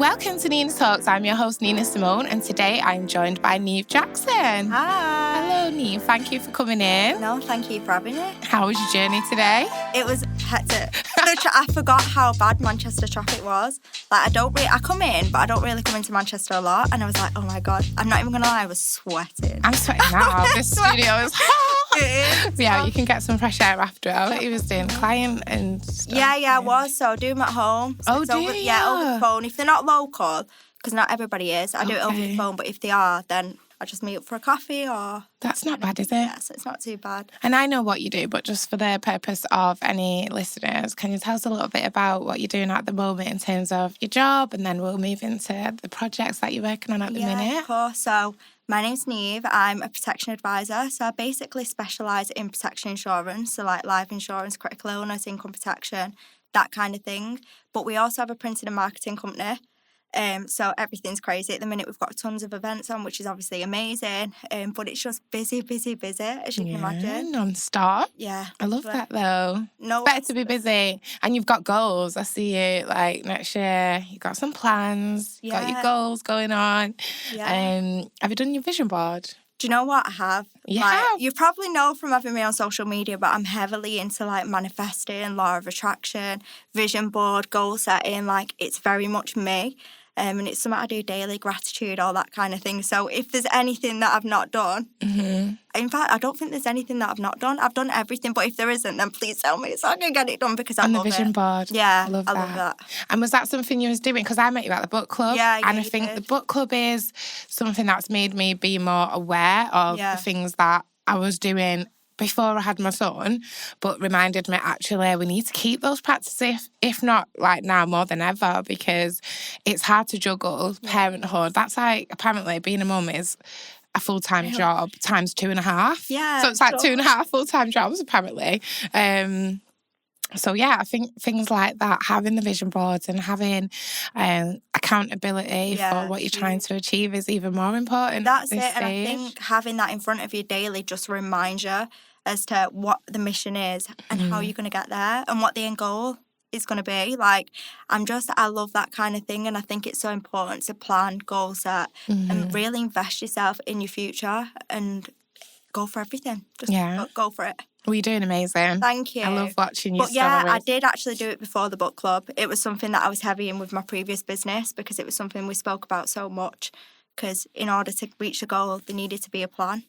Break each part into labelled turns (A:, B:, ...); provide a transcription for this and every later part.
A: Welcome to Neenagh Talks. I'm your host, Nina Simone, and today I'm joined by Niamh Jackson.
B: Hi.
A: Hello, Niamh. Thank you for coming in.
B: No, thank you for having me.
A: How was your journey today?
B: It was hectic. I forgot how bad Manchester traffic was. Like, I come in, but I don't really come into Manchester a lot. And I was like, oh my God, I'm not even going to lie, I was sweating.
A: I'm sweating now. This studio is hot.
B: It is.
A: Yeah, you can get some fresh air after. I bet you was doing client and stuff.
B: Yeah, I was. So I do them at home. So
A: do you?
B: Yeah, over the phone. If they're not local, because not everybody is, I do it over the phone. But if they are, then I just meet up for a coffee or...
A: That's not bad, is it?
B: Yeah, so it's not too bad.
A: And I know what you do, but just for the purpose of any listeners, can you tell us a little bit about what you're doing at the moment in terms of your job, and then we'll move into the projects that you're working on at the minute?
B: Yeah, of course. So my name's Niamh. I'm a protection advisor. So I basically specialise in protection insurance, so like life insurance, critical illness, income protection, that kind of thing. But we also have a printing and marketing company. So everything's crazy at the minute. We've got tons of events on, which is obviously amazing. But it's just busy, as you can imagine.
A: Non-stop.
B: Yeah.
A: I love that though.
B: No,
A: it's better to be busy. And you've got goals. I see you like next year. You've got some plans. You've got your goals going on.
B: Yeah.
A: Have you done your vision board?
B: Do you know what I have?
A: Yeah.
B: You probably know from having me on social media, but I'm heavily into like manifesting, law of attraction, vision board, goal setting. Like, it's very much me. And it's something I do daily, gratitude, all that kind of thing. So if there's anything that I've not done, in fact, I don't think there's anything that I've not done. I've done everything, but if there isn't, then please tell me so I can get it done because I love it.
A: On the vision board.
B: Yeah,
A: I love that. And was that something you was doing? Because I met you at the book club.
B: Yeah,
A: and I think the book club is something that's made me be more aware of the things that I was doing before I had my son, but reminded me actually we need to keep those practices, if not like now more than ever, because it's hard to juggle parenthood. That's like, apparently being a mum is a full-time job times 2.5.
B: Yeah.
A: So it's like 2.5 full-time jobs apparently. So yeah, I think things like that, having the vision boards and having accountability for what you're trying to achieve is even more important.
B: That's it. And I think having that in front of you daily just reminds you as to what the mission is and how you're going to get there and what the end goal is going to be. Like, I love that kind of thing, and I think it's so important to plan, goal set, and really invest yourself in your future and go for everything. Just go for it.
A: Well, you're doing amazing.
B: Thank you.
A: I love watching your stories.
B: I did actually do it before the book club. It was something that I was heavy in with my previous business because it was something we spoke about so much, because in order to reach the goal, there needed to be a plan.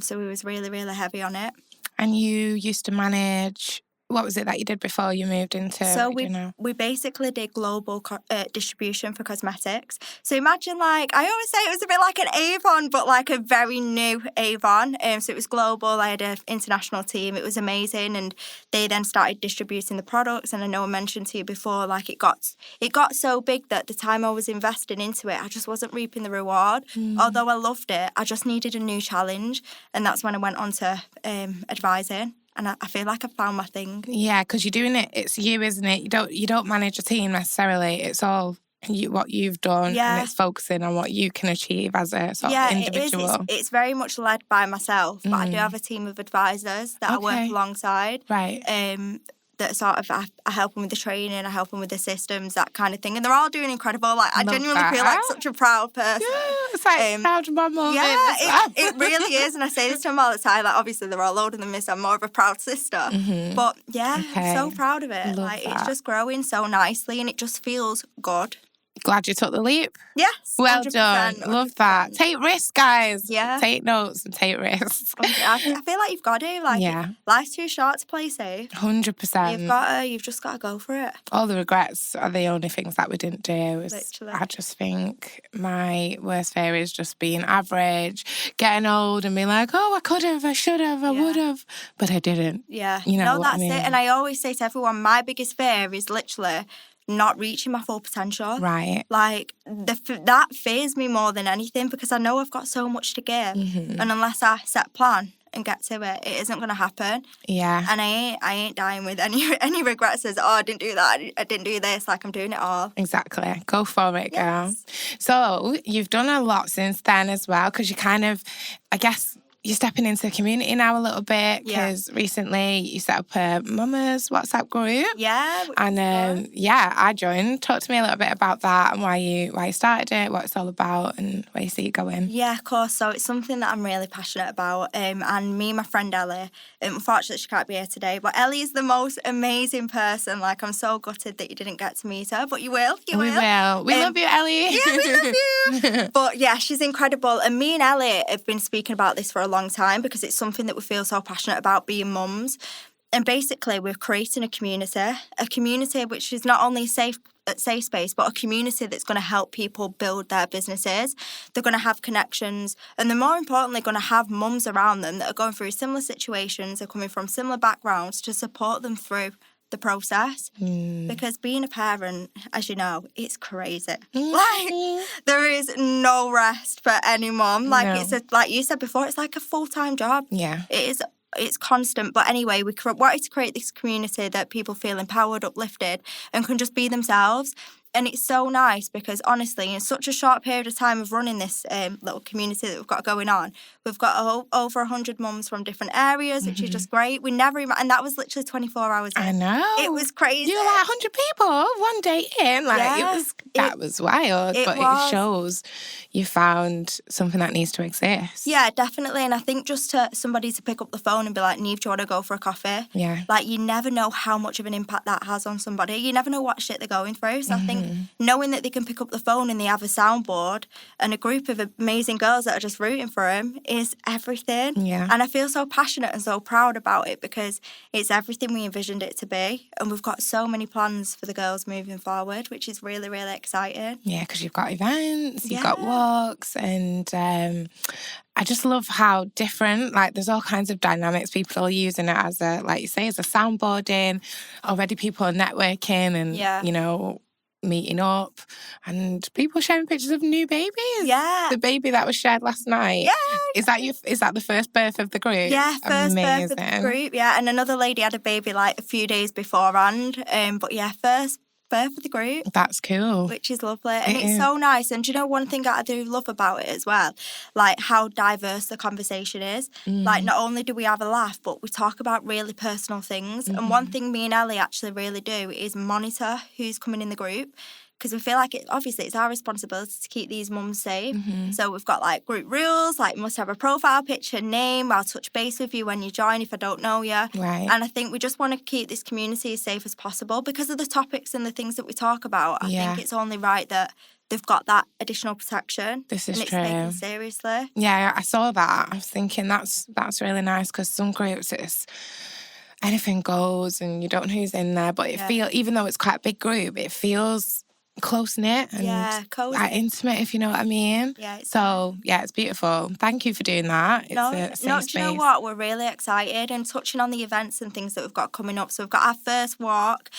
B: So we was really, really heavy on it. And
A: you used to manage... What was it that you did before you moved into...
B: So we basically did global distribution for cosmetics. So imagine, like, I always say it was a bit like an Avon, but like a very new Avon. So it was global. I had an international team. It was amazing. And they then started distributing the products. And I know I mentioned to you before, like, it got so big that the time I was investing into it, I just wasn't reaping the reward. Although I loved it, I just needed a new challenge. And that's when I went on to advising. And I feel like I found my thing. Yeah,
A: because you're doing it. It's you, isn't it? You don't manage a team necessarily. It's all what you've done, and it's focusing on what you can achieve as a sort of individual.
B: It is. It's very much led by myself, but I do have a team of advisors that I work alongside.
A: Right.
B: That sort of, I help them with the training, I help them with the systems, that kind of thing. And they're all doing incredible. Like, I genuinely feel like such a proud person.
A: Yeah, it's like proud mum moment.
B: Yeah, it really is. And I say this to them all the time. Like, obviously, they're all older than me, so I'm more of a proud sister. But yeah, I'm so proud of it. Like, it's just growing so nicely and it just feels good.
A: Glad you took the leap.
B: Yes.
A: Well done.
B: 100%.
A: Love that. Take risks, guys.
B: Yeah.
A: Take notes and take risks.
B: I feel like you've got to. Like, life's too short to play safe.
A: 100%.
B: You've just got to go for it.
A: All the regrets are the only things that we didn't do.
B: Literally.
A: I just think my worst fear is just being average, getting old and being like, oh, I could have, I should have, I would have, but I didn't.
B: Yeah.
A: You know
B: that's
A: I mean?
B: it. And I always say to everyone, my biggest fear is literally not reaching my full potential.
A: Right.
B: Like, that fears me more than anything because I know I've got so much to give. And unless I set a plan and get to it, it isn't going to happen.
A: Yeah.
B: And I ain't dying with any regrets as, I didn't do that, I didn't do this. Like, I'm doing it all.
A: Exactly. Go for it, girl. So you've done a lot since then as well, because you kind of, I guess, you're stepping into the community now a little bit because recently you set up a Mama's WhatsApp group.
B: Yeah.
A: And I joined. Talk to me a little bit about that and why you started it, what it's all about and where you see it going.
B: Yeah, of course. So it's something that I'm really passionate about. And me and my friend Ellie, unfortunately she can't be here today, but Ellie is the most amazing person. Like, I'm so gutted that you didn't get to meet her, but you will.
A: We will. We love you, Ellie.
B: Yeah, we love you. But yeah, she's incredible. And me and Ellie have been speaking about this for a long time because it's something that we feel so passionate about, being mums. And basically, we're creating a community which is not only a safe space, but a community that's going to help people build their businesses. They're going to have connections, and they're more importantly going to have mums around them that are going through similar situations, are coming from similar backgrounds to support them through the process. Because being a parent, as you know, it's crazy. Like, there is no rest for any mum. Like, like you said before, it's like a full-time job.
A: Yeah.
B: It's constant. But anyway, we wanted to create this community that people feel empowered, uplifted, and can just be themselves. And it's so nice because, honestly, in such a short period of time of running this little community that we've got going on, we've got over 100 mums from different areas, which is just great. We never even... And that was literally 24 hours in.
A: I know.
B: It was crazy.
A: You were like 100 people one day in. Like, it was wild. It shows you found something that needs to exist.
B: Yeah, definitely. And I think just to somebody to pick up the phone and be like, Niamh, do you want to go for a coffee?
A: Yeah.
B: Like, you never know how much of an impact that has on somebody. You never know what shit they're going through. So I think knowing that they can pick up the phone and they have a soundboard and a group of amazing girls that are just rooting for them is everything.
A: Yeah.
B: And I feel so passionate and so proud about it because it's everything we envisioned it to be. And we've got so many plans for the girls moving forward, which is really, really exciting.
A: Yeah, because you've got events, you've got walks, and I just love how different, like, there's all kinds of dynamics. People are using it as a, like you say, as a soundboarding. Already people are networking and, you know, meeting up, and people sharing pictures of new babies.
B: Yeah.
A: The baby that was shared last night.
B: Yeah.
A: Is that the first birth of the group?
B: Yeah, first birth of the group, yeah. And another lady had a baby like a few days beforehand. But yeah, first birth of the group.
A: That's cool.
B: Which is lovely. And it's so nice. And do you know one thing that I do love about it as well? Like, how diverse the conversation is. Like, not only do we have a laugh, but we talk about really personal things. And one thing me and Ellie actually really do is monitor who's coming in the group. Because we feel like it's our responsibility to keep these mums safe. So we've got like group rules, like must have a profile picture, name, I'll touch base with you when you join if I don't know you.
A: Right.
B: And I think we just want to keep this community as safe as possible because of the topics and the things that we talk about. I think it's only right that they've got that additional protection.
A: This is
B: and it's
A: true.
B: taken seriously.
A: Yeah, I saw that. I was thinking that's really nice because some groups it's anything goes and you don't know who's in there, but it feels, even though it's quite a big group, it feels close-knit and
B: cozy.
A: Intimate, if you know what I mean.
B: Yeah.
A: It's beautiful. Thank you for doing that. It's a safe space.
B: Do you know what? We're really excited and touching on the events and things that we've got coming up. So we've got our first walk.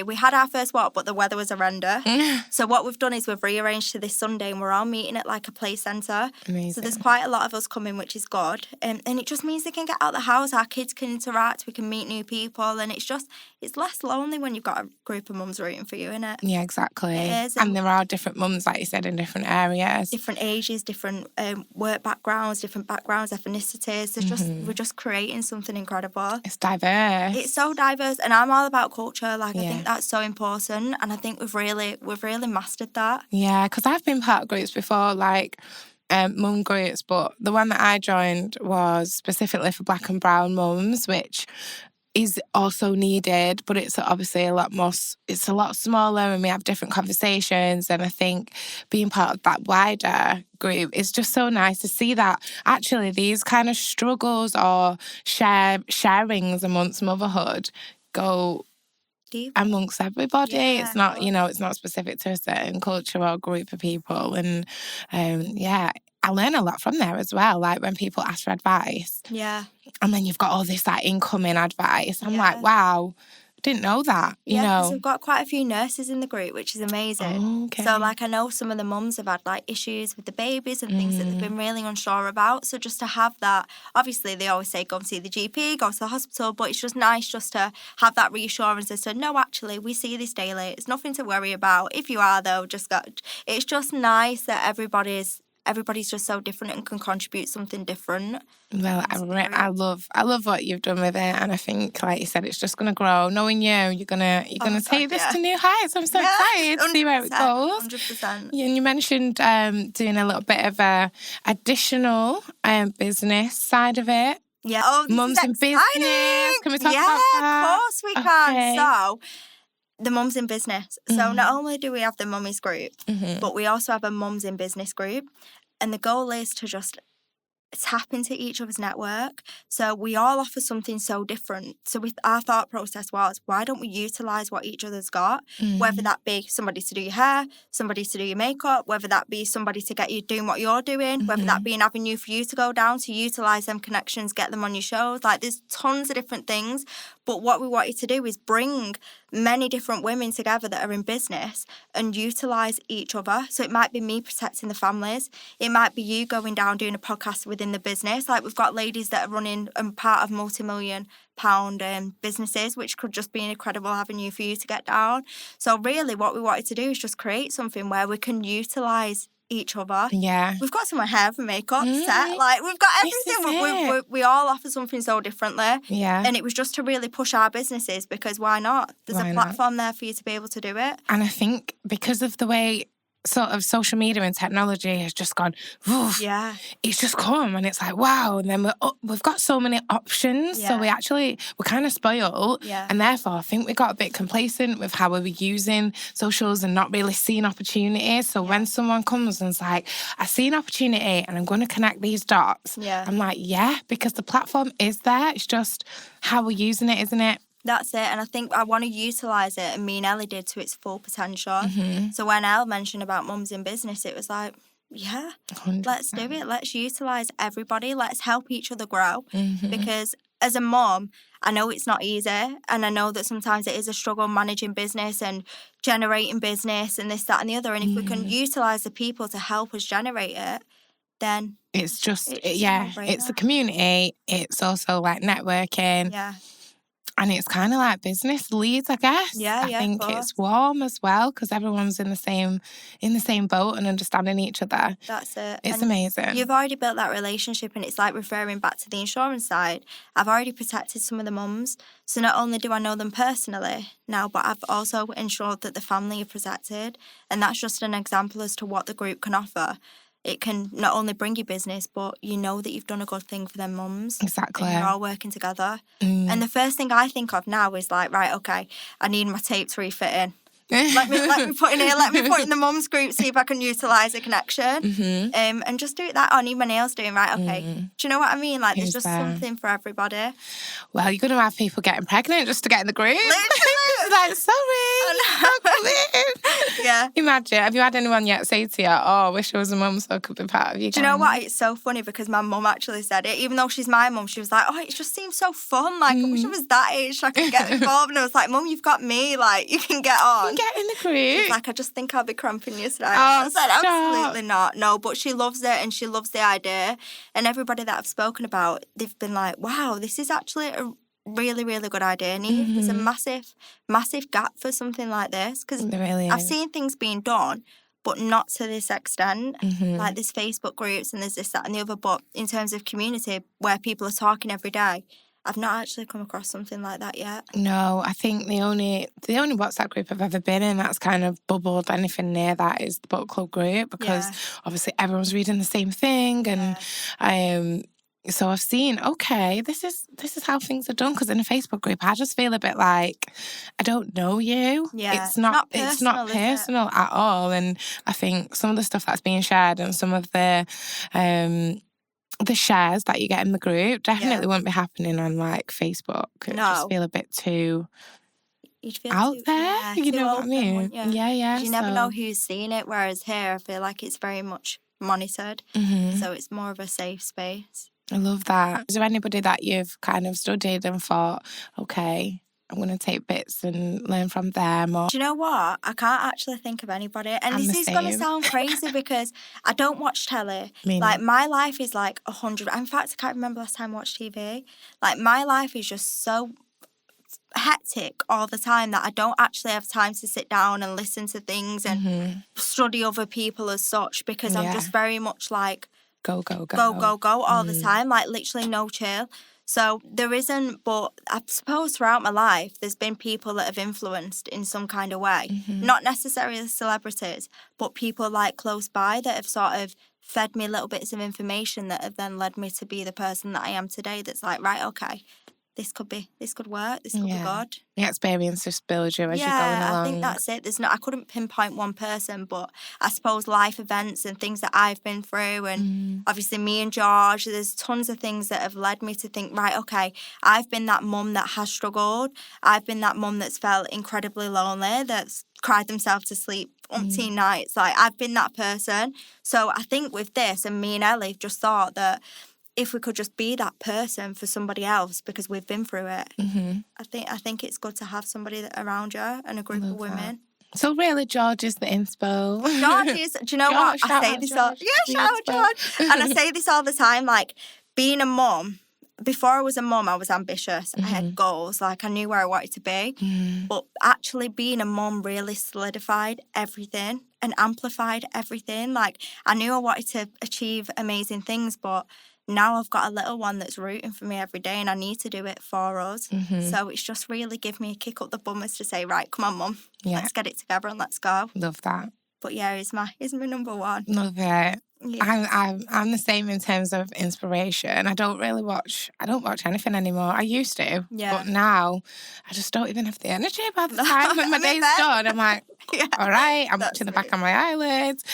B: We had our first walk, but the weather was horrendous. So what we've done is we've rearranged to this Sunday and we're all meeting at like a play centre.
A: Amazing.
B: So there's quite a lot of us coming, which is good. And it just means they can get out of the house. Our kids can interact. We can meet new people. And it's less lonely when you've got a group of mums rooting for you, innit?
A: Yeah, exactly.
B: It is.
A: And there are different mums, like you said, in different areas.
B: Different ages, different work backgrounds, ethnicities. We're just creating something incredible.
A: It's diverse.
B: It's so diverse. And I'm all about culture. Like, I think that's so important. And I think we've really mastered that.
A: Yeah, because I've been part of groups before, like mum groups, but the one that I joined was specifically for black and brown mums, which is also needed, but it's obviously a lot smaller and we have different conversations. And I think being part of that wider group is just so nice to see that actually these kind of struggles or sharings amongst motherhood go
B: deep
A: amongst everybody.
B: Yeah.
A: It's not, it's not specific to a certain culture or group of people. And I learn a lot from there as well, like when people ask for advice.
B: Yeah.
A: And then you've got all this like incoming advice. I'm like, wow, I didn't know that, you know.
B: Because we've got quite a few nurses in the group, which is amazing.
A: Oh, okay.
B: So like I know some of the mums have had like issues with the babies and things that they've been really unsure about. So just to have that, obviously they always say go and see the GP, go to the hospital, but it's just nice just to have that reassurance as to no, actually we see this daily. It's nothing to worry about. If you are though, it's just nice that everybody's everybody's just so different and can contribute something different.
A: Well, I love what you've done with it, and I think, like you said, it's just gonna grow. Knowing you're gonna take this to new heights. I'm so excited to see where it goes.
B: 100%.
A: Yeah, and you mentioned doing a little bit of a additional business side of it.
B: Yeah. Oh, this
A: Mums
B: is
A: in
B: exciting.
A: business. Can we talk about that?
B: Yeah, of course we can. So, the Mums in Business. So not only do we have the Mummies group, but we also have a Mums in Business group. And the goal is to just tap into each other's network. So we all offer something so different. So our thought process was, why don't we utilise what each other's got? Whether that be somebody to do your hair, somebody to do your makeup, whether that be somebody to get you doing what you're doing, whether that be an avenue for you to go down to utilise them connections, get them on your shows. Like, there's tons of different things. But what we wanted to do is bring many different women together that are in business and utilise each other. So it might be me protecting the families. It might be you going down doing a podcast within the business. Like, we've got ladies that are running and part of multi-million-pound businesses, which could just be an incredible avenue for you to get down. So really what we wanted to do is just create something where we can utilise each other.
A: Yeah.
B: We've got some hair and makeup set. Like, we've got everything. We all offer something so differently.
A: Yeah.
B: And it was just to really push our businesses, because why not? There's a platform there for you to be able to do it.
A: And I think because of the way sort of social media and technology has just gone, woof, it's just come, and it's like, wow. And then we've got so many options. So we're kind of spoiled. And therefore, I think we got a bit complacent with how we were using socials and not really seeing opportunities. So when someone comes and is like, I see an opportunity and I'm going to connect these dots, I'm like, because the platform is there. It's just how we're using it, isn't it?
B: That's it. And I think I want to utilise it, and me and Ellie did, to its full potential. So when Elle mentioned about Mums in Business, it was like, 100%. Let's do it. Let's utilise everybody. Let's help each other grow. Because as a mum, I know it's not easy, and I know that sometimes it is a struggle managing business and generating business and this, that and the other. And if we can utilise the people to help us generate it, then
A: it's a community. It's also like networking. And it's kind of like business leads, I guess. I think it's warm as well, because everyone's in the same boat and understanding each other.
B: That's it.
A: It's amazing.
B: You've already built that relationship, and it's like referring back to the insurance side. I've already protected some of the mums. So not only do I know them personally now, but I've also ensured that the family are protected. And that's just an example as to what the group can offer. It can not only bring you business, but you know that you've done a good thing for them mums.
A: Exactly.
B: And you're all working together. And the first thing I think of now is like, right, okay, I need my tape to refit in. let me put in here, let me put in the mums group, see if I can utilise a connection. And just do it that. I need my nails doing, right, okay. Do you know what I mean? Like, there's just something for everybody.
A: Well, you're going to have people getting pregnant just to get in the group.
B: Literally.
A: Like, sorry. Imagine, have you had anyone yet say to you, I wish I was a mum so I could be part of you?
B: Do you know what? It's so funny, because my mum actually said it. Even though she's my mum, she was like, it just seems so fun. Like, I wish I was that age so I could get involved. And I was like, Mum, you've got me. Like, you can get on.
A: Get in the group.
B: She's like, I just think I'll be cramping you tonight. I said, absolutely not. No, but she loves it, and she loves the idea. And everybody that I've spoken about, they've been like, wow, this is actually a really, really good idea. There's a massive, massive gap for something like this, because I've seen things being done, but not to this extent. Like, there's Facebook groups and there's this, that and the other, but in terms of community where people are talking every day, I've not actually come across something like that yet.
A: No, I think the only WhatsApp group I've ever been in that's kind of bubbled anything near that is the book club group, because obviously everyone's reading the same thing, and so I've seen, okay, this is how things are done. Because in a Facebook group, I just feel a bit like, I don't know you. It's not personal at all. And I think some of the stuff that's being shared and some of the shares that you get in the group definitely won't be happening on like Facebook. It just feel a bit too out there. You know what I mean?
B: You never know who's seeing it. Whereas here, I feel like it's very much monitored. So it's more of a safe space.
A: I love that. Is there anybody that you've kind of studied and thought, okay, I'm going to take bits and learn from them? Or...
B: Do you know what? I can't actually think of anybody. And this is going to sound crazy, because I don't watch telly. Like, my life is like 100. In fact, I can't remember last time I watched TV. Like, my life is just so hectic all the time that I don't actually have time to sit down and listen to things and study other people as such, because I'm just very much like
A: go
B: all the time, like literally no chill. So there isn't, but I suppose throughout my life there's been people that have influenced in some kind of way, not necessarily celebrities, but people like close by that have sort of fed me little bits of information that have then led me to be the person that I am today. That's like, right, okay, this could work, this could be good.
A: The experience just builds you as you're going along.
B: Yeah, I think that's it. I couldn't pinpoint one person, but I suppose life events and things that I've been through, and obviously me and George, there's tons of things that have led me to think, right, okay, I've been that mum that has struggled. I've been that mum that's felt incredibly lonely, that's cried themselves to sleep umpteen nights. Like, I've been that person. So I think with this, and me and Ellie just thought that if we could just be that person for somebody else because we've been through it, I think it's good to have somebody around you and a group of women.
A: So really, George is the inspo.
B: George is, do you know what? I say this all, shout out George. And I say this all the time, like, being a mum, before I was a mum, I was ambitious. I had goals, like I knew where I wanted to be. But actually being a mum really solidified everything and amplified everything. Like, I knew I wanted to achieve amazing things, but now I've got a little one that's rooting for me every day and I need to do it for us. So it's just really given me a kick up the bum as to say, right, come on, Mum, let's get it together and let's go.
A: Love that.
B: But yeah, he's my number one.
A: Love it.
B: Yeah.
A: I'm the same in terms of inspiration. I don't watch anything anymore. I used to, but now I just don't even have the energy by the time when my day's done. I'm like, all right, I'm watching the back of my eyelids.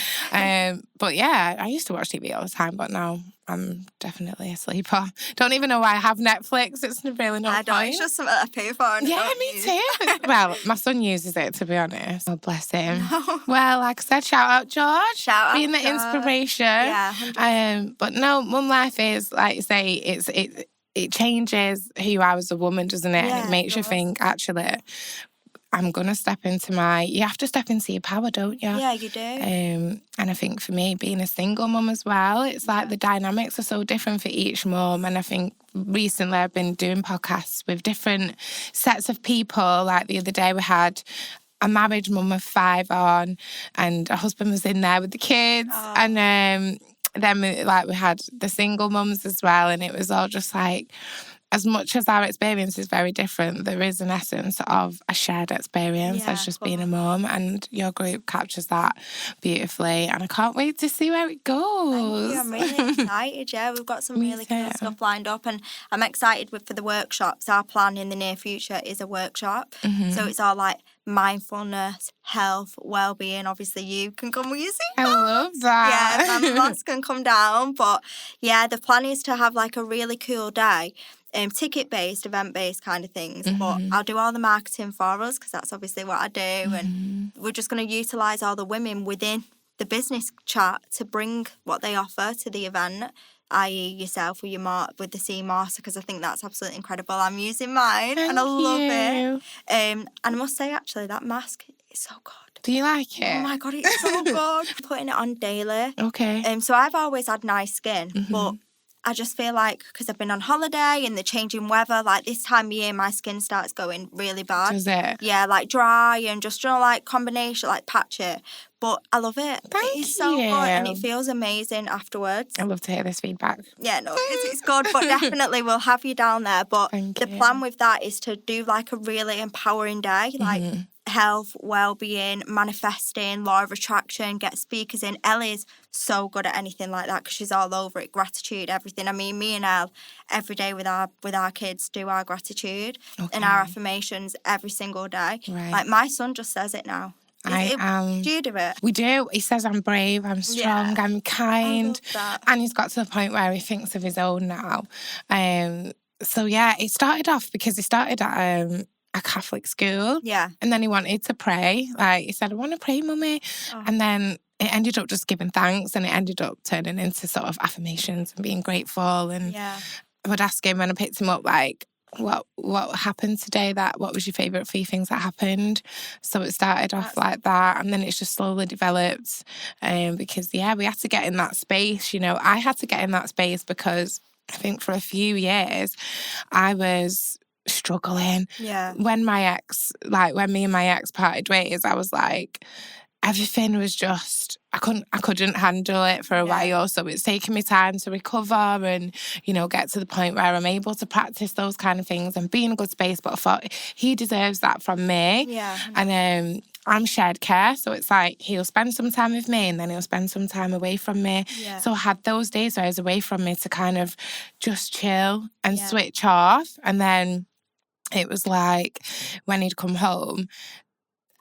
A: But yeah, I used to watch TV all the time, but now I'm definitely a sleeper. Don't even know why I have Netflix. It's really not.
B: I don't. It's just something I pay for. And
A: yeah, me too. Well, my son uses it, to be honest. Oh, bless him. No. Well, like I said, shout out George.
B: Shout out
A: being the inspiration.
B: Yeah.
A: But no, mum life is, like you say, it changes who you are as a woman, doesn't it?
B: Yeah,
A: and it makes you think, actually, I'm going to step into you have to step into your power, don't you?
B: Yeah, you do.
A: And I think for me, being a single mum as well, it's like the dynamics are so different for each mum. And I think recently I've been doing podcasts with different sets of people. Like the other day we had a married mum of 5 on, and her husband was in there with the kids.
B: Oh.
A: And then we had the single mums as well. And it was all just like, as much as our experience is very different, there is an essence of a shared experience as just being a mum, and your group captures that beautifully. And I can't wait to see where it goes.
B: I'm really excited. Yeah, we've got some really cool stuff lined up, and I'm excited for the workshops. Our plan in the near future is a workshop, so it's all like mindfulness, health, well-being. Obviously, you can come with your seatbelt.
A: I love that.
B: Yeah, family boss can come down, but yeah, the plan is to have like a really cool day. Ticket-based, event-based kind of things. But I'll do all the marketing for us because that's obviously what I do. And we're just going to utilise all the women within the business chat to bring what they offer to the event, i.e. yourself with with the sea master, because I think that's absolutely incredible. I'm using mine and I love it. And I must say, actually, that mask is so good.
A: Do you like it?
B: Oh my God, it's so good. Putting it on daily.
A: Okay.
B: So I've always had nice skin, but I just feel like because I've been on holiday and the changing weather, like this time of year, my skin starts going really bad.
A: Does it?
B: Yeah, like dry and just, like combination, like patchy. But I love it.
A: Thank
B: It's so good and it feels amazing afterwards.
A: I love to hear this feedback.
B: Yeah, no, it's good, but definitely we'll have you down there. But the plan with that is to do like a really empowering day, like health, well-being, manifesting, law of attraction, get speakers in. Ellie's so good at anything like that because she's all over it, gratitude, everything. I mean, me and Elle, every day with our kids, do our gratitude and our affirmations every single day.
A: Right.
B: Like my son just says it now. Do you do it?
A: We do. He says I'm brave, I'm strong, I'm kind.
B: I love that.
A: And he's got to the point where he thinks of his own now. So yeah, it started off because he started at a Catholic school.
B: Yeah.
A: And then he wanted to pray. Like he said, I want to pray, Mummy. Oh. And then it ended up just giving thanks, and it ended up turning into sort of affirmations and being grateful. And I would ask him when I picked him up, like, what happened today? What was your favourite 3 things that happened? So it started off like that, and then it's just slowly developed. Because we had to get in that space. You know, I had to get in that space because I think for a few years I was struggling.
B: Yeah.
A: When me and my ex parted ways, I was like, everything was just, I couldn't handle it for a while. So it's taken me time to recover and, get to the point where I'm able to practice those kind of things and be in a good space. But I thought he deserves that from me.
B: Yeah.
A: And I'm shared care. So it's like he'll spend some time with me and then he'll spend some time away from me.
B: Yeah.
A: So I had those days where I was away from me to kind of just chill and switch off. And then it was like when he'd come home,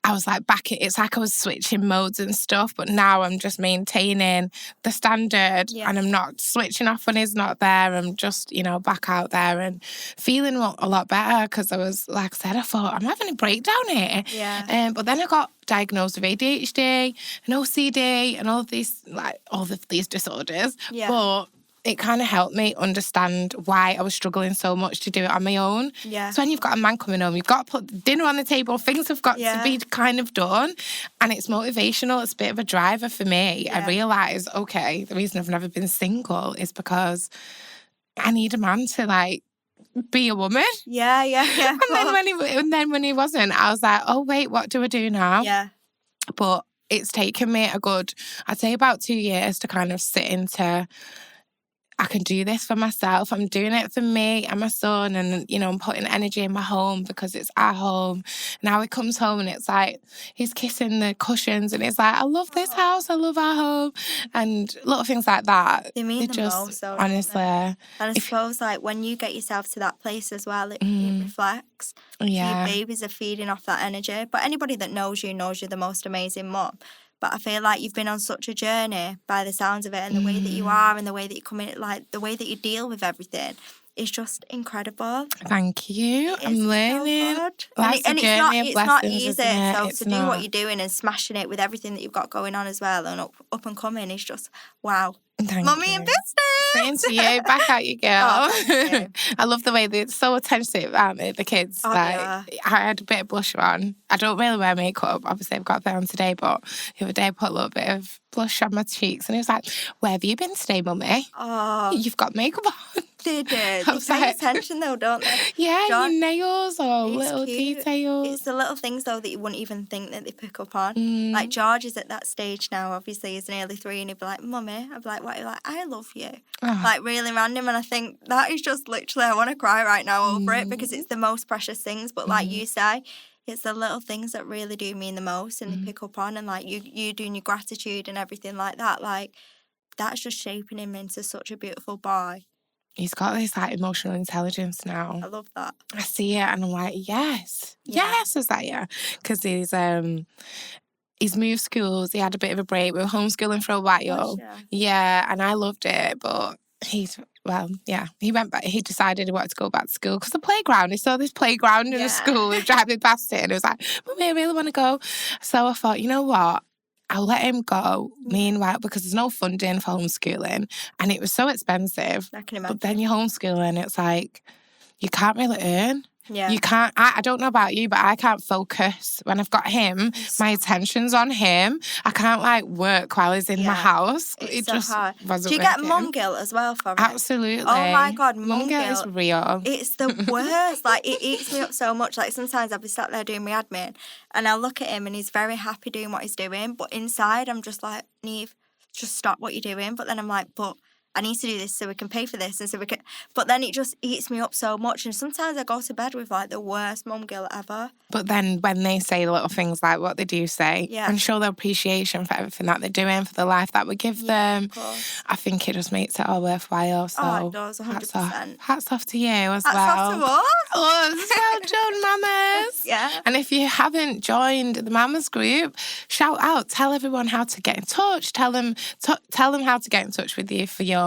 A: I was like it's like I was switching modes and stuff, but now I'm just maintaining the standard and I'm not switching off when he's not there. I'm just, back out there and feeling a lot better because I was, like I said, I thought, I'm having a breakdown here.
B: Yeah.
A: But then I got diagnosed with ADHD and OCD and all of these disorders.
B: Yeah.
A: But it kind of helped me understand why I was struggling so much to do it on my own.
B: Yeah.
A: So when you've got a man coming home, you've got to put dinner on the table, things have got to be kind of done. And it's motivational, it's a bit of a driver for me. Yeah. I realise, okay, the reason I've never been single is because I need a man to be a woman.
B: Yeah.
A: And then when he wasn't, I was like, oh wait, what do I do now?
B: Yeah.
A: But it's taken me I'd say about 2 years to kind of sit into, I can do this for myself. I'm doing it for me and my son, and I'm putting energy in my home because it's our home. Now he comes home and it's like he's kissing the cushions and it's like, I love this house, I love our home, and little things like that.
B: They mean the most, though,
A: honestly.
B: And I suppose when you get yourself to that place as well, it reflects.
A: Yeah.
B: Your babies are feeding off that energy. But anybody that knows you're the most amazing mum. But I feel like you've been on such a journey by the sounds of it, and the way that you are and the way that you come in, the way that you deal with everything is just incredible.
A: Thank you. I'm learning.
B: So and it's not easy. So to do what you're doing and smashing it with everything that you've got going on as well and up and coming is just wow. Mummy and business.
A: Same to you. Back out you girl.
B: Oh,
A: I love the way they're so attentive, aren't they, the kids? I had a bit of blush on. I don't really wear makeup. Obviously, I've got that on today, but the other day I put a little bit of blush on my cheeks and he was like, where have you been today, Mummy?
B: Oh.
A: You've got makeup on.
B: They do. They pay attention though, don't they?
A: Yeah, your nails or little details.
B: It's the little things though that you wouldn't even think that they pick up on. Like George is at that stage now, obviously he's nearly 3 and he'd be like, Mummy, I'd be like, what? He'd be like, I love you. Oh. Like really random, and I think that is just literally, I want to cry right now over it because it's the most precious things, but like you say, it's the little things that really do mean the most and they pick up on, and like you doing your gratitude and everything like that, like that's just shaping him into such a beautiful boy.
A: He's got this emotional intelligence now.
B: I love that.
A: I see it and I'm like, yes, is that yeah? Because he's moved schools. He had a bit of a break. We were homeschooling for a while. Yeah, and I loved it, but he went back. He decided he wanted to go back to school because the playground. He saw this playground in the school. He driving past it and he was like, Mummy, I really want to go. So I thought, you know what? I'll let him go, meanwhile, because there's no funding for homeschooling and it was so expensive.
B: I can imagine.
A: But then you're homeschooling, it's like, you can't really earn.
B: Yeah.
A: You can't, I don't know about you, but I can't focus when I've got him. My attention's on him. I can't work while he's in my house.
B: It's
A: it just
B: hard.
A: wasn't
B: Do you get
A: working.
B: mum guilt as well for it?
A: Absolutely.
B: Oh my God,
A: mum guilt is real.
B: It's the worst. It eats me up so much. Sometimes I'll be sat there doing my admin and I'll look at him and he's very happy doing what he's doing. But inside I'm just like, Niamh, just stop what you're doing. But then I'm like, but I need to do this so we can pay for this and so we can. But then it just eats me up so much. And sometimes I go to bed with the worst mum guilt ever.
A: But then when they say little things like what they do say and show their appreciation for everything that they're doing, for the life that we give them, I think it just makes it all worthwhile. So
B: it does, 100%.
A: Hats off to you as well.
B: Hats off to us.
A: Well done, mamas.
B: Yeah.
A: And if you haven't joined the mamas group, shout out, tell everyone how to get in touch. Tell them how to get in touch with you for your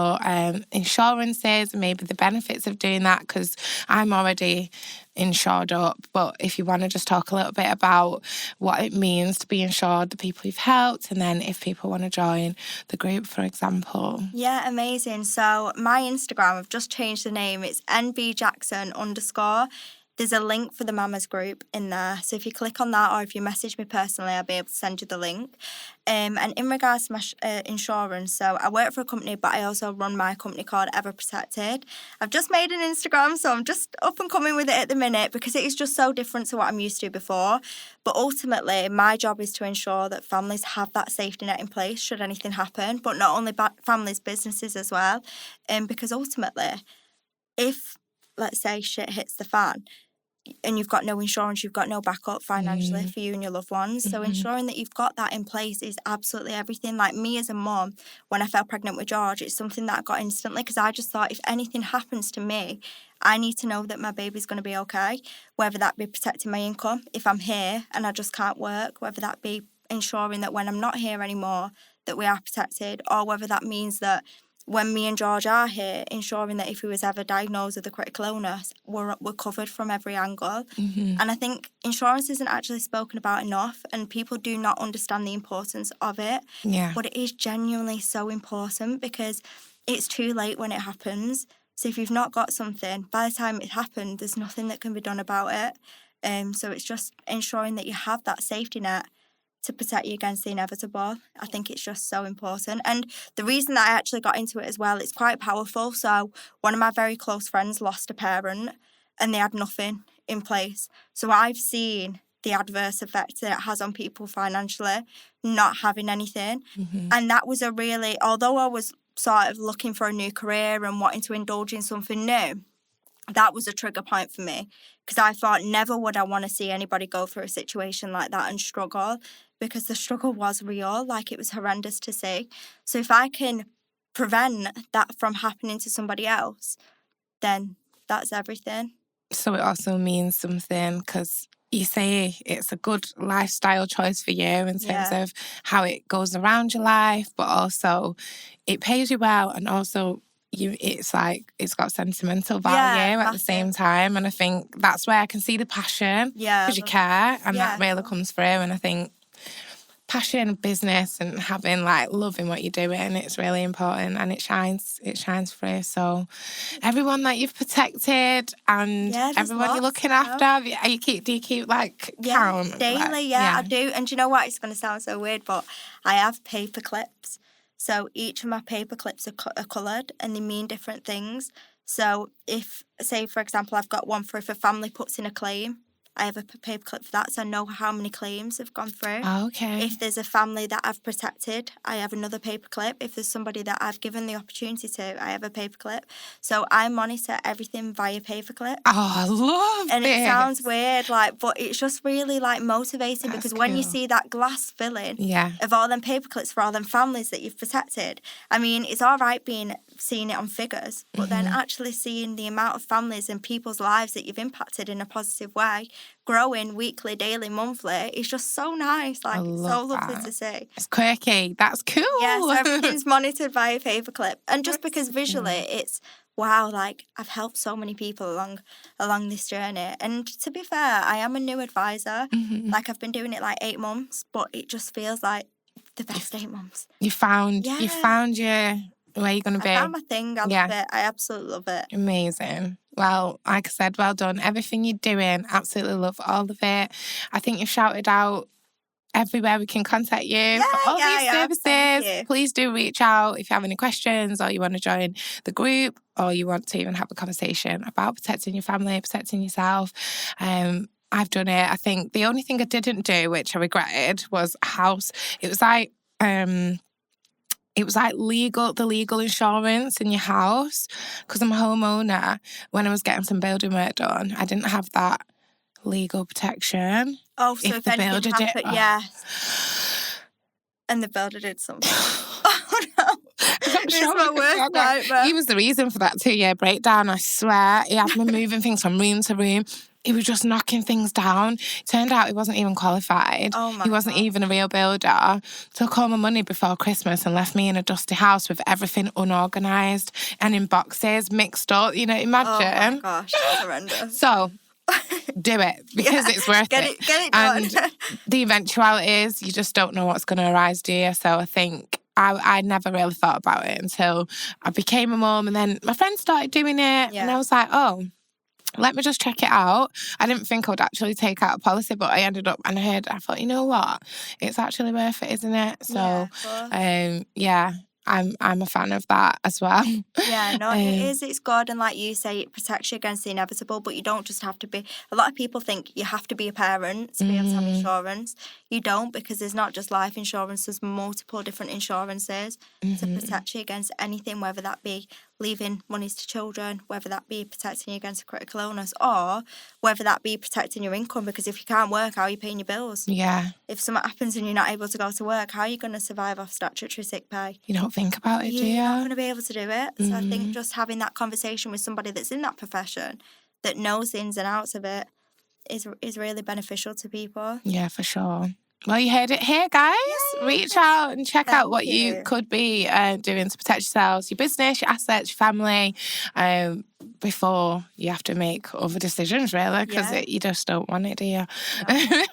A: insurances and maybe the benefits of doing that, because I'm already insured up. But if you want to just talk a little bit about what it means to be insured, the people you've helped, and then if people want to join the group, for example.
B: Yeah, amazing. So my Instagram, I've just changed the name. It's nbjackson_. there's a link for the Mamas group in there. So if you click on that, or if you message me personally, I'll be able to send you the link. And in regards to my insurance, so I work for a company, but I also run my company called Ever Protected. I've just made an Instagram, so I'm just up and coming with it at the minute because it is just so different to what I'm used to before. But ultimately, my job is to ensure that families have that safety net in place should anything happen, but not only families, businesses as well. Because ultimately, if, let's say, shit hits the fan, and you've got no insurance, you've got no backup financially for you and your loved ones. So ensuring that you've got that in place is absolutely everything. Like me as a mum, when I fell pregnant with George, it's something that I got instantly because I just thought if anything happens to me, I need to know that my baby's going to be okay, whether that be protecting my income if I'm here and I just can't work, whether that be ensuring that when I'm not here anymore that we are protected, or whether that means that when me and George are here, ensuring that if he was ever diagnosed with a critical illness, we're covered from every angle. And I think insurance isn't actually spoken about enough, and people do not understand the importance of it.
A: Yeah.
B: But it is genuinely so important because it's too late when it happens. So if you've not got something, by the time it happened, there's nothing that can be done about it. So it's just ensuring that you have that safety net to protect you against the inevitable. I think it's just so important. And the reason that I actually got into it as well, it's quite powerful. So one of my very close friends lost a parent and they had nothing in place. So I've seen the adverse effect that it has on people financially, not having anything. And that was although I was sort of looking for a new career and wanting to indulge in something new, that was a trigger point for me because I thought never would I want to see anybody go through a situation like that and struggle, because the struggle was real, like it was horrendous to see. So if I can prevent that from happening to somebody else, then that's everything.
A: So it also means something because you say it's a good lifestyle choice for you in terms of how it goes around your life, but also it pays you well, and also it's like it's got sentimental value at the same time. And I think that's where I can see the passion because you care, and that really comes through. And I think passion, business, and having loving what you're doing, it's really important, and it shines through. So everyone that you've protected and everyone you're looking after, do you keep count?
B: Daily, I do. And do you know what? It's going to sound so weird, but I have paper clips. So each of my paper clips are coloured and they mean different things. So if, say, for example, I've got one for if a family puts in a claim, I have a paper clip for that, so I know how many claims have gone through.
A: Oh, okay.
B: If there's a family that I've protected, I have another paper clip. If there's somebody that I've given the opportunity to, I have a paper clip. So I monitor everything via paper clip.
A: Oh, I love
B: And it sounds weird, but it's just really motivating.
A: That's
B: because when
A: cool.
B: you see that glass filling of all them paper clips for all them families that you've protected, I mean, it's all right seeing it on figures, but then actually seeing the amount of families and people's lives that you've impacted in a positive way, growing weekly, daily, monthly, it's just so nice. It's so lovely to see.
A: It's quirky. That's cool.
B: Yeah, so everything's monitored by a paperclip. And just because visually it's, wow, I've helped so many people along this journey. And to be fair, I am a new advisor. I've been doing it 8 months, but it just feels like the best 8 months.
A: You found your where you're going to be.
B: I found my thing. I love it. I absolutely love it.
A: Amazing. Well, like I said, well done. Everything you're doing, absolutely love all of it. I think you've shouted out everywhere we can contact you for all these services. Please do reach out if you have any questions, or you want to join the group, or you want to even have a conversation about protecting your family, protecting yourself. I've done it. I think the only thing I didn't do, which I regretted, was a house. It was the legal insurance in your house, because I'm a homeowner. When I was getting some building work done, I didn't have that legal protection.
B: Oh, so if anything happened, and the builder did something. Oh no. It's my worst nightmare.
A: He was the reason for that 2-year breakdown, I swear. He had me moving things from room to room. He was just knocking things down. Turned out he wasn't even qualified. He wasn't even a real builder. Took all my money before Christmas and left me in a dusty house with everything unorganised and in boxes, mixed up. Imagine.
B: Oh my gosh, that's horrendous.
A: So, do it, because it's worth it.
B: Get it done.
A: And the eventuality is you just don't know what's going to arise, do you? So I think I never really thought about it until I became a mum, and then my friends started doing it, and I was like, oh, let me just check it out. I didn't think I would actually take out a policy, but I ended up, and I thought, you know what? It's actually worth it, isn't it? So, I'm a fan of that as well.
B: Yeah, no, it is. It's good. And like you say, it protects you against the inevitable, but you don't just have to be. A lot of people think you have to be a parent to be able to have insurance. You don't, because there's not just life insurance, there's multiple different insurances to protect you against anything, whether that be leaving monies to children, whether that be protecting you against a critical illness, or whether that be protecting your income, because if you can't work, how are you paying your bills?
A: Yeah.
B: If something happens and you're not able to go to work, how are you going to survive off statutory sick pay?
A: You don't think about it, do you?
B: You're not going to be able to do it. So I think just having that conversation with somebody that's in that profession, that knows the ins and outs of it, is really beneficial to people.
A: Yeah, for sure. Well, you heard it here, guys. Yay. Reach out and check out what you could be doing to protect yourselves, your business, your assets, your family, before you have to make other decisions, really, because you just don't want it, do you?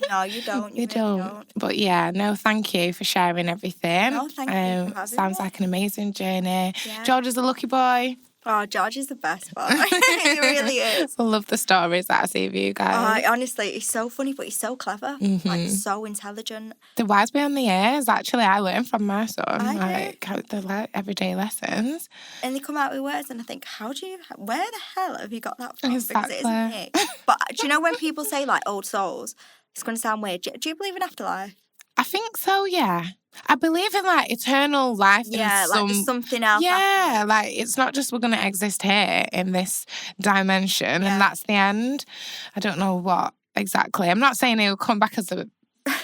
B: No, you don't. You really don't.
A: But yeah, no, thank you for sharing everything.
B: No, thank you for having
A: Sounds
B: me.
A: like an amazing journey.
B: Yeah.
A: George is a lucky boy.
B: Oh, George is the best boy. He really is.
A: I love the stories that I see of you guys.
B: Honestly, he's so funny, but he's so clever. Like, so intelligent.
A: The wise beyond the years, actually, I learn from my son. Like the everyday lessons.
B: And they come out with words, and I think, where the hell have you got that from?
A: Exactly.
B: Because it isn't me. But do you know when people say, like, old souls, it's going to sound weird. Do you believe in afterlife?
A: I think so, yeah. I believe in, like, eternal life.
B: Yeah, like there's something else.
A: Yeah, like, it's not just we're going to exist here in this dimension and that's the end. I don't know what exactly. I'm not saying he'll come back as a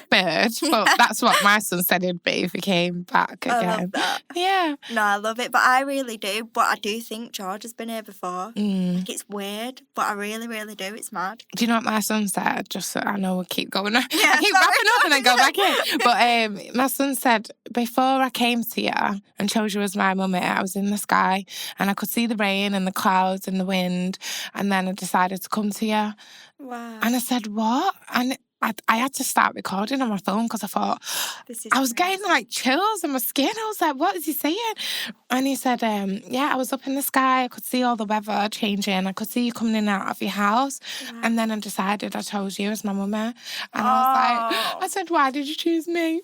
A: bird, but that's what my son said he'd be if he came back again.
B: I love that.
A: Yeah.
B: No, I love it, but I really do. But I do think George has been here before. Like, it's weird, but I really, really do. It's mad.
A: Do you know what my son said? Just so I know we keep going. I keep wrapping up and then go back in. But my son said, before I came to you and chose you as my mummy, I was in the sky and I could see the rain and the clouds and the wind, and then I decided to come to you.
B: Wow.
A: And I said, what? And I had to start recording on my phone because I thought, I was getting like chills in my skin. I was like, what is he saying? And he said, I was up in the sky. I could see all the weather changing. I could see you coming in and out of your house. Yeah. And then I decided I chose you as my mummy. And I said, why did you choose me?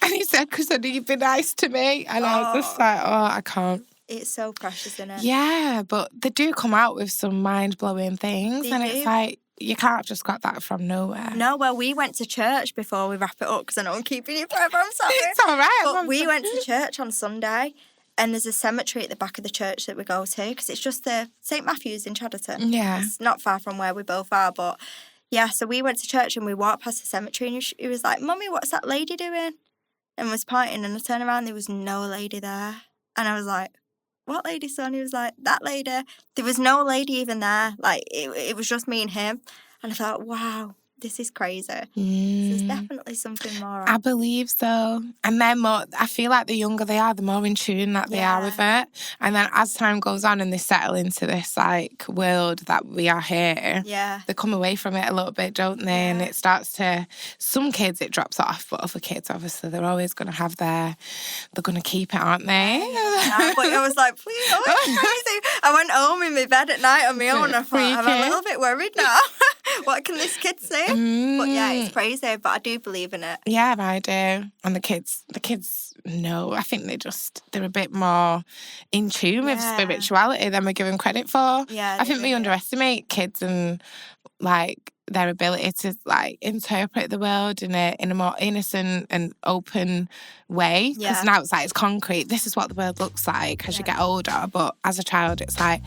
A: And he said, because I knew you'd be nice to me. And I was just like, I can't.
B: It's so precious, isn't it?
A: Yeah, but they do come out with some mind-blowing things. It's like, you can't have just got that from nowhere.
B: No, well, we went to church before we wrap it up because I know I'm keeping you forever, I'm sorry.
A: It's all right.
B: But we went to church on Sunday and there's a cemetery at the back of the church that we go to because it's just the St. Matthew's in Chadderton. Yeah. It's not far from where we both are, but yeah, so we went to church and we walked past the cemetery and he was like, Mummy, what's that lady doing? And was pointing and I turned around, there was no lady there. And I was like, what lady, son? He was like, that lady. There was no lady even there. Like, it was just me and him. And I thought, wow, this is crazy. There's definitely something more.
A: I believe so. And then I feel like the younger they are, the more in tune that they are with it. And then as time goes on and they settle into this, like, world that we are here, they come away from it a little bit, don't they? And it starts to, some kids it drops off, but other kids, obviously, they're always going to have they're going to keep it, aren't they?
B: Yeah, but I was like, please, I went home in my bed at night on my own and I thought, I'm a little bit worried now. What can this kid say? But yeah, it's crazy, but I do believe in it.
A: Yeah, I do. And the kids know. I think they're a bit more in tune with spirituality than we give them credit for.
B: Yeah,
A: I think we underestimate kids and like their ability to like interpret the world in a more innocent and open way. Because now it's like it's concrete. This is what the world looks like as you get older. But as a child, it's like,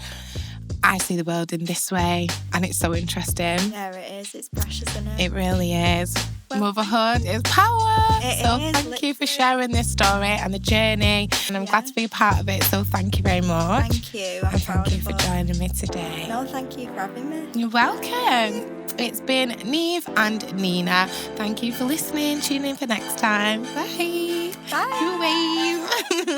A: I see the world in this way, and it's so interesting.
B: Yeah, it is. It's precious, isn't it?
A: It really is. Well, motherhood is power. Thank you for sharing this story and the journey, and I'm glad to be a part of it. So thank you very much.
B: Thank you.
A: And thank you for joining me today.
B: No, thank you for having me.
A: You're welcome. It's been Niamh and Neenagh. Thank you for listening. Tune in for next time. Bye.
B: Bye.
A: You wave.